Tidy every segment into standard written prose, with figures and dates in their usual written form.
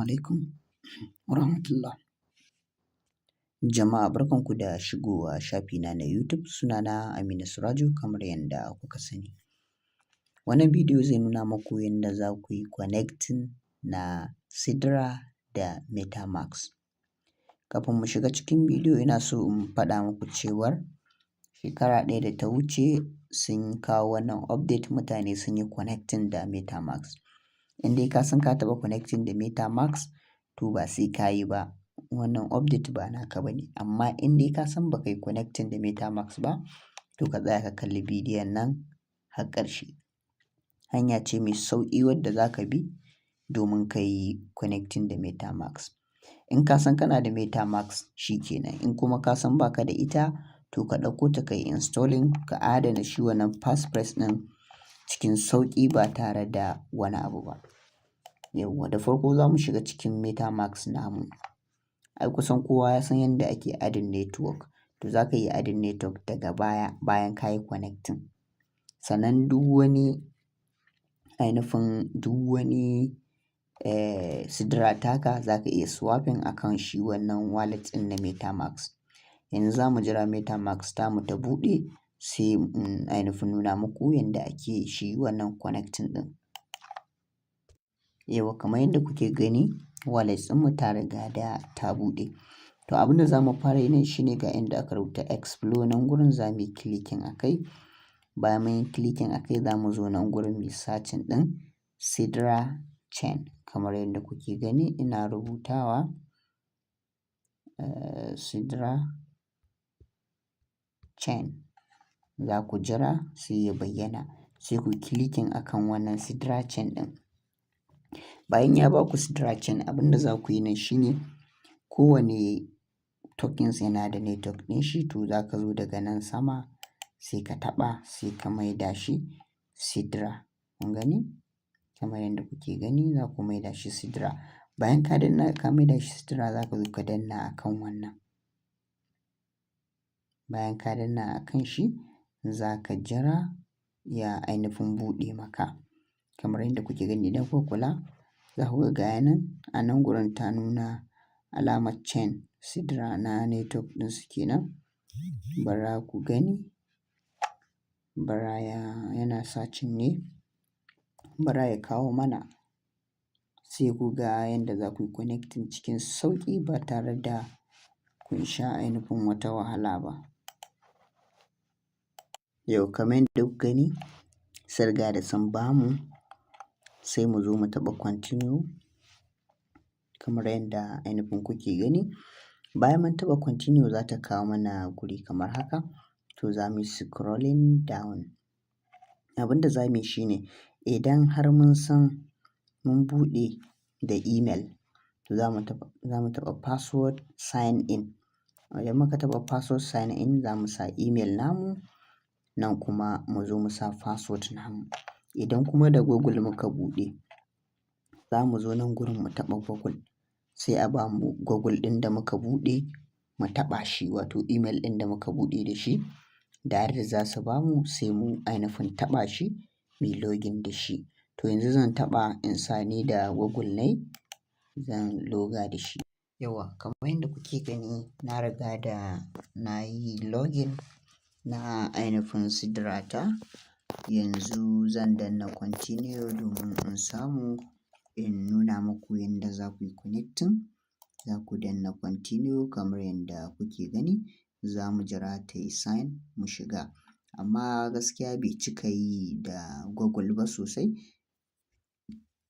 alaikum wa rahmatullah. Jama'a barkanku da shigowa shafina na YouTube. Sunana Aminu Suraju kamar yadda kuka sani. Wannan bidiyo zai nuna muku yadda za ku yi connecting na Sidra da MetaMask. Kafin mu shiga cikin bidiyo ina so in faɗa muku cewar shekara ɗaya da ta wuce sun kawo wannan update, mutane sun yi connecting da MetaMask. In dai ka san ka taɓa connecting da MetaMask to ba sai ka yi ba, wannan update ba naka ba ne. Amma in dai ka san ba ka yi connecting da MetaMask ba to ka tsaya ka kalli bidiyon nan har ƙarshe. Hanya ce mai sauƙi wadda za ka bi domin ka yi connecting da MetaMask. In ka san kana da MetaMask shi kenan, in kuma ka san ba ka da ita to ka ɗauko ta ka yi installing, ka adana shi wannan passphrase ɗin cikin sauƙi ba tare da wani abu ba. Yauwa da farko za mu shiga cikin MetaMask namu. Ai kusan kowa ya san yadda ake adding network. To za ka yi adding network daga baya bayan ka yi connecting. Sannan duk wani Sidra taka za ka iya swapping akan shi wannan wallet ɗin na MetaMask. Yanzu za mu jira MetaMask tamu ta buɗe sai nuna muku yadda ake shi wannan connecting ɗin. Yauwa kamar yadda kuke gani wallet ɗinmu ta riga da ta buɗe. To abin da za mu fara yi nan shine ga inda aka rubuta explore, nan gurin za mu yi clicking a kai. Bayan mun yi clicking a kai za mu zo nan gurin mu yi searching ɗin Sidra chain kamar yadda kuke gani ina rubutawa Sidra chain. Za ku jira sai ya bayyana sai ku clicking akan wannan Sidra chain ɗin. Bayan ya ba ku Sidra chain, abin da za ku yi nan shine kowane tokens yana da network ɗin shi, to za ka zo daga nan sama sai ka taɓa sai ka maida shi Sidra. Kun gani? Kamar yadda kuke gani za ku maida shi Sidra. Bayan ka danna ka maida shi Sidra za ka zo ka danna akan wannan. Bayan ka danna akan shi za ka jira ya buɗe maka. Kamar yadda kuke gani idan kuka kula za ku ga gaya nan a nan gurin ta nuna alamar chain Sidra na network ɗin su kenan. Bara ku gani, bara yana searching ne, bara ya kawo mana sai ku ga yadda za ku yi connecting cikin sauƙi ba tare da kun sha wata wahala ba. Yau kamar yadda kuka gani sun riga da sun bamu, sai mu zo mu taɓa continue kamar yadda kuke gani. Bayan mun taɓa continue za ta kawo mana guri kamar haka. To za mu yi scrolling down. Abin da za mu yi shine idan har mun san mun buɗe da email to za mu taɓa password sign in. Idan muka taɓa password sign in za mu sa email namu nan kuma mu zo mu sa password namu. Idan kuma da Google muka buɗe za mu zo nan gurin mu taɓa Google sai a bamu Google ɗin da muka buɗe mu taɓa shi, wato email ɗin da muka buɗe da shi. Direct za su bamu sai mu taɓa shi muyi login da shi. To yanzu zan taɓa in sa ni da Google ne zan loga da shi. Yauwa kamar yadda kuke gani na riga da na yi login na Sidra ta. Yanzu zan danna continue domin in samu in nuna muku yadda za ku yi connecting. Za ku danna continue kamar yadda kuke gani. Za mu jira ta yi sign mu shiga. Amma gaskiya bai cika yi da Google ba sosai.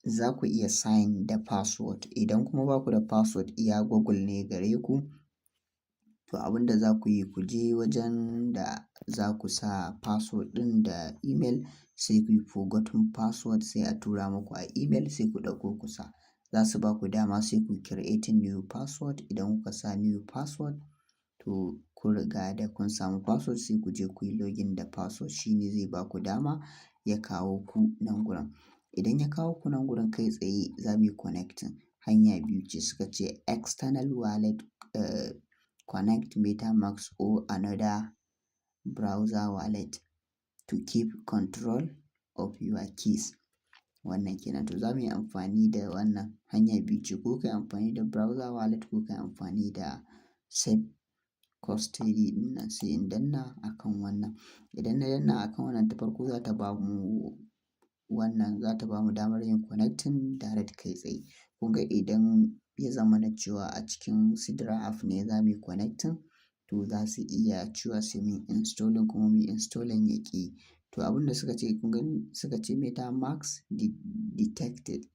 Za ku iya sign da password. Idan kuma ba ku da password iya Google ne gare ku, to abin da za ku yi ku je wajen da za ku sa password ɗin da email sai ku yi forgotten password sai a tura muku a email sai ku ɗauko ku sa. Za su ba ku dama sai ku creating new password. Idan kuka sa new password to kun riga da kun samu password sai ku je ku yi login da password. Shi ne zai ba ku dama ya kawo ku nan gurin. Idan ya kawo ku nan gurin kai tsaye za mu yi connecting. Hanya biyu ce suka ce external wallet connect MetaMask or another browser wallet to keep control of your keys. wannan kenan. To za mu yi amfani da wannan hanya biyu ce, ko ka yi amfani da browser wallet ko ka yi amfani da safe custody ɗin nan. Sai in danna akan wannan. Idan na danna akan wannan ta farko za ta ba mu wannan, za ta ba mu damar yin connecting direct kai tsaye. Kun ga idan ya zama na cewa a cikin Sidra app ne za mu yi connecting, to za su iya cewa sai mun installing kuma mu installing ya ƙi. To abin da suka ce kun gani, suka ce MetaMask detected.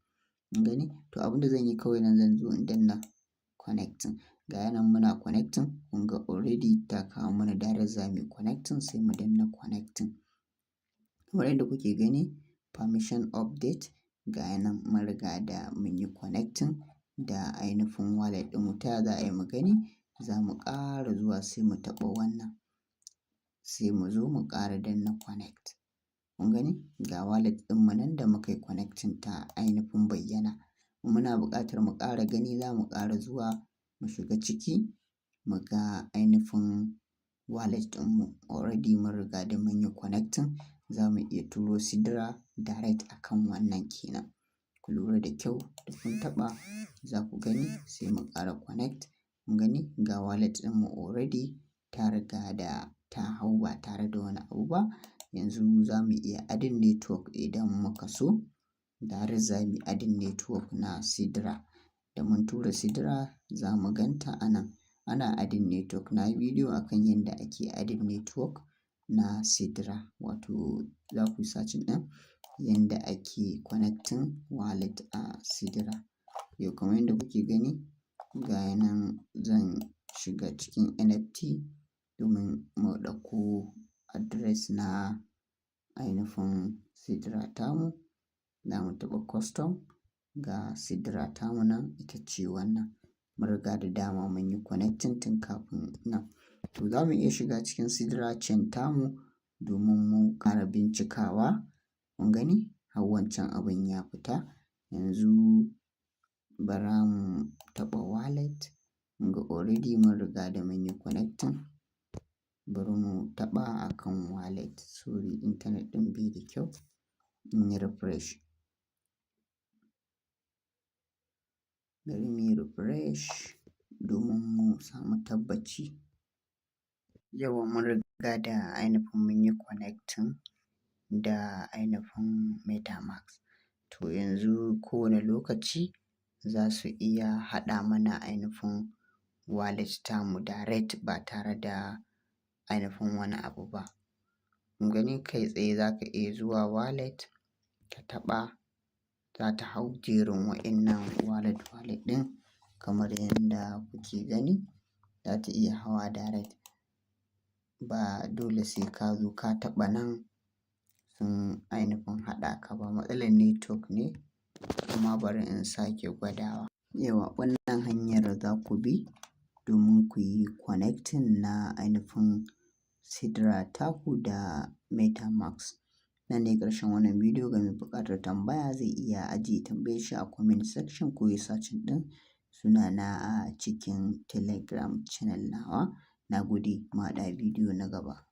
Kun gani? To abin da zan yi kawai nan zan zo in danna connecting. Ga yanan muna connecting. Kun ga already ta kawo mana direct za mu yi connecting, sai mu danna connecting. Kamar yadda kuke gani permission update, ga yanan mun riga da mun yi connecting da ainihin wallet ɗin mu. Ta ya za a yi mu gani? Za mu ƙara zuwa sai mu taɓa wannan. Sai mu zo mu ƙara danna connect. Kun gani? Ga wallet ɗin mu nan da muka yi connecting ta ainihin bayyana. Muna buƙatar mu ƙara gani, za mu ƙara zuwa mu shiga ciki mu ga ainihin wallet ɗin mu. Already mun riga da mun yi connecting. Za mu iya turo Sidra direct akan wannan kenan. Ku lura da kyau, da kun taɓa za ku gani sai mu ƙara connect. Kun gani? Ga wallet ɗin mu already ta riga da ta hau ba tare da wani abu ba. Yanzu za mu iya adding network idan muka so. Direct za mu yi adding network na Sidra. Da mun tura Sidra za mu ganta a nan. Ana adding network. Na yi bidiyo akan yadda ake adding network na Sidra. Wato za ku yi searching ɗin yadda ake connecting wallet a Sidra. Yau kamar yadda kuke gani, ga yanan zan shiga cikin NFT domin mu ɗauko address na ainihin Sidra tamu. Za mu taɓa custom. Ga Sidra tamu nan ita ce wannan. Mun riga da dama mun yi connecting tun kafin nan. To za mu iya shiga cikin Sidra chain tamu domin mu ƙara bincikawa. Kun gani? Har wancan abin ya fita. Yanzu bara mu taɓa wallet. Kun ga already mun riga da mun yi connecting. Bari mu taɓa akan wallet. Sorry, internet ɗin bai da kyau. In yi refresh. Bari mu yi refresh domin mu samu tabbaci. Yauwa mun riga da ainihin mun yi connecting da ainihin MetaMask. To yanzu kowane lokaci za su iya haɗa mana ainihin wallet tamu direct ba tare da ainihin wani abu ba. Kun gani kai tsaye za ka iya zuwa wallet ka taɓa, za ta hau jerin wa'innan wallet ɗin kamar yadda kuke gani. Za ta iya hawa direct. Ba dole sai ka zo ka taɓa nan sun ainihin haɗa ka ba. Matsalar network ne. Kuma bari in sake gwadawa. Yauwa wannan hanyar za ku bi domin ku yi connecting na ainihin Sidra taku da MetaMask. Nan ne ƙarshen wannan bidiyo. Ga mai buƙatar tambaya zai iya ajiye tambayar shi a comment section ko ya searching ɗin sunana a cikin Telegram channel nawa. Na gode, mu haɗu a bidiyo na gaba.